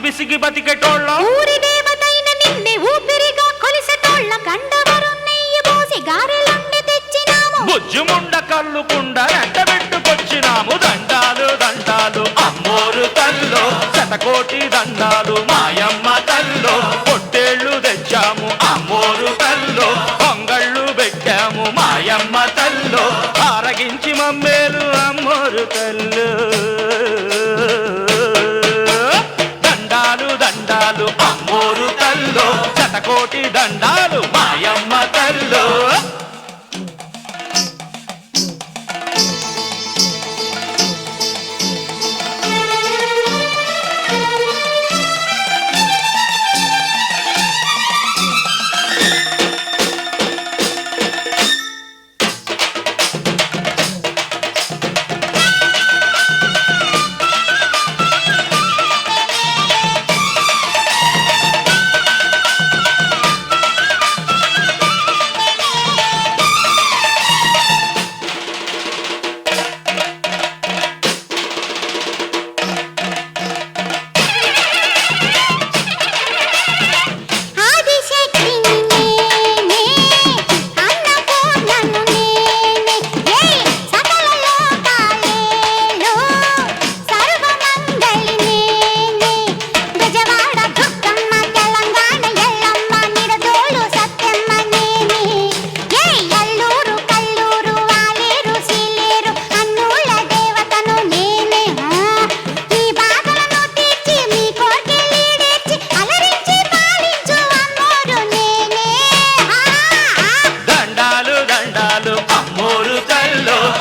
బిసిగి బతికెటోళ్ళం ఊరి దేవతైన నిన్నే ఊపిరిగా కొలిసెటోళ్ళ గండవరం నెయ్యి పోసి గారెలండి తెచ్చినాము బుజ్జుముండ కల్లుకుండ ఎండబెట్టుకొచ్చినాము దండాలు దండాలు అమ్మోరు తల్లో శతకోటి దండాలు మాయమ్మ తల్లో పొట్టేళ్ళు తెచ్చాము అమ్మోరు తల్లో పొంగళ్ళు పెట్టాము మాయమ్మ తల్లో ఆరగించి మమ్మేలు అమ్మోరు తల్లు దండాలు దండాలు అమ్మోరు తల్లో శతకోటి దండాలు మాయమ్మ తల్లో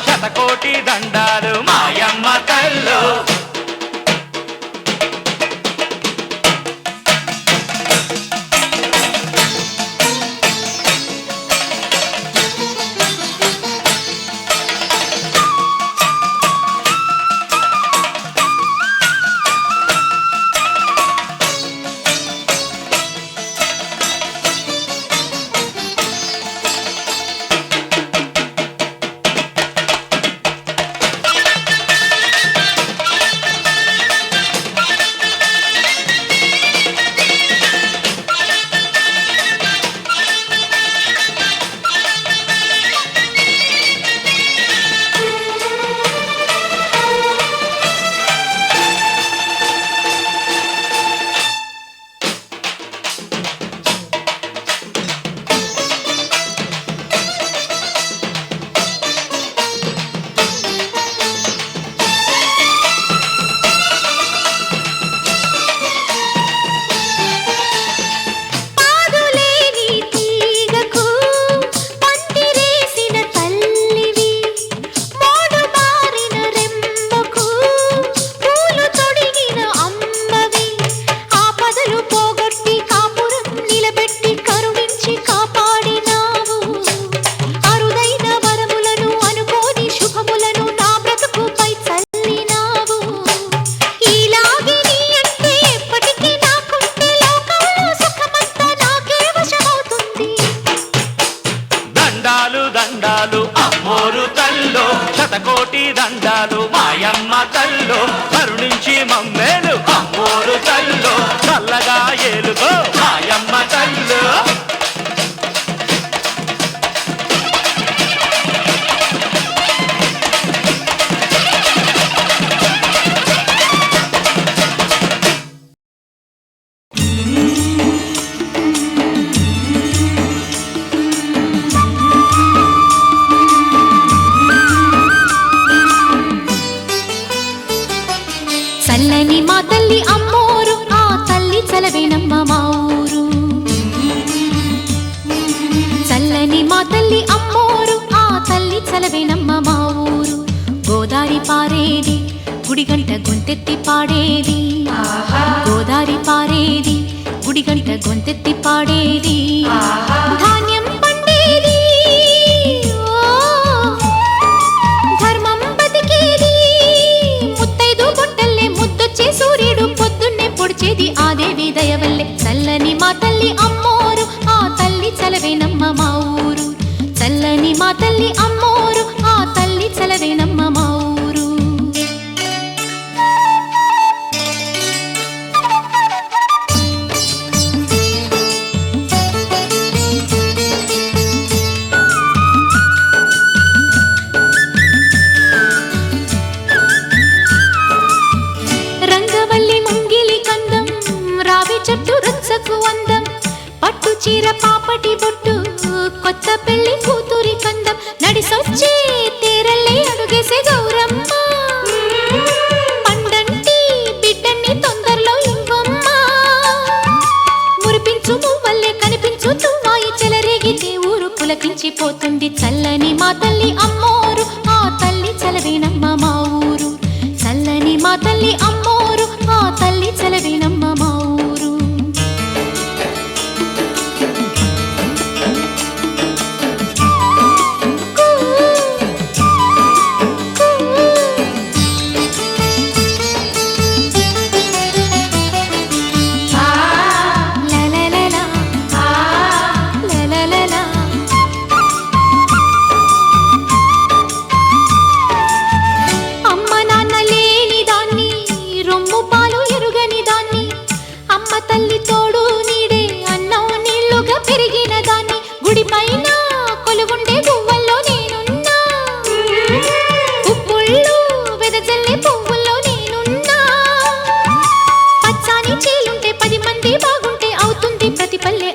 శతకోటి దండాలు మాయమ్మ తల్లో దండాలు అమ్మోరు తల్లో శతకోటి దండాలు మాయమ్మ తల్లో కరుణించి మమ్మేలు అమ్మోరు తల్లో చల్లగా ఏలుకో మాయమ్మ తల్లో చల్లని మా తల్లి అమ్మోరు ఆ తల్లి చలవేనమ్మ మా ఊరు చల్లని మా తల్లి అమ్మోరు ఆ తల్లి చలవేనమ్మ మా ఊరు గోదారి పారేది గుడిగంట గొంతెత్తి పాడేది గోదారి పారేది గుడిగంట గొంతెత్తి పాడేది ధాన్యం పండేది ధర్మం బతికేది ముత్తైదు బొట్టల్లే ముద్దొచ్చే సూర్యుడు పొద్దున్నే పొడిచేది ఆ దేవి దయవల్లే చల్లని మా తల్లి అమ్మోరు ఆ తల్లి చలవేనమ్మ మా ఊరు చల్లని మా తల్లి అమ్మోరు ఆ తల్లి చలవేనమ్మ మా ఊరు చీర పాపటి బొట్టు కొత్త పెళ్లి కూతురి కందం నడిసొచ్చే తేరల్లే అడుగేసే గౌరమ్మ పండంటి బిడ్డన్ని తొందరలో ఇవ్వమ్మ మురిపించు మువ్వల్లే కనిపించు తువ్వాయి చెలరేగితే ఊరు పులకించిపోతుంది చల్లని మా తల్లి అమ్మోరు ఆ తల్లి చలవేనమ్మ మా ఊరు చల్లని మా తల్లి అమ్మోరు ఆ తల్లి చలవేనమ్మ మా ఊరు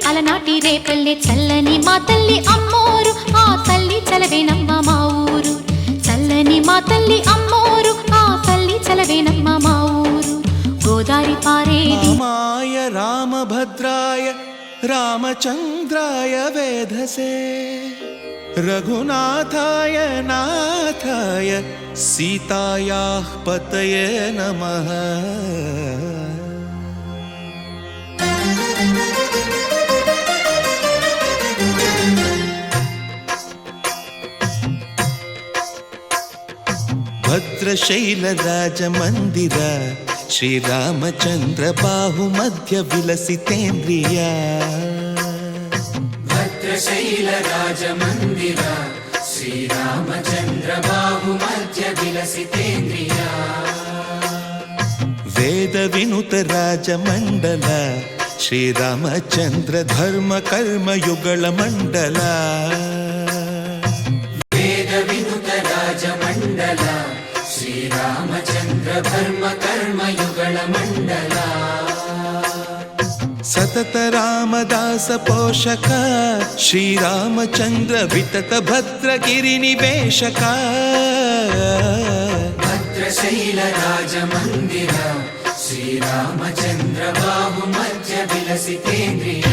అలనాటి రేపల్లె చల్లని మా తల్లి అమ్మోరు ఆ తల్లి చలవేనమ్మ మా ఊరు చల్లని మా తల్లి అమ్మోరు ఆ తల్లి చలవేనమ్మ మా ఊరు గోదారి పారేది రామాయ రామభద్రాయ రామచంద్రాయ వేధసే రఘునాథాయ నాథాయ సీతాయాః పతయే నమః భద్రశైలరాజమందిర శ్రీరామచంద్ర బాహుమధ్య విలసితేంద్రియ భద్రశైలరాజమందిర శ్రీరామచంద్ర బాహుమధ్య విలసితేంద్రియ వేద వినుత రాజమండల శ్రీరామచంద్ర ధర్మ కర్మయుగళ మండల వేద వినుత రాజమండల శ్రీరామచంద్ర ధర్మ కర్మయుగళ మండల సతత రామదాస పోషక శ్రీరామచంద్ర వితత భద్రగిరి నివేశక భద్రశైల రాజమందిర శ్రీరామచంద్ర బాహుమధ్య విలసితేంద్రియ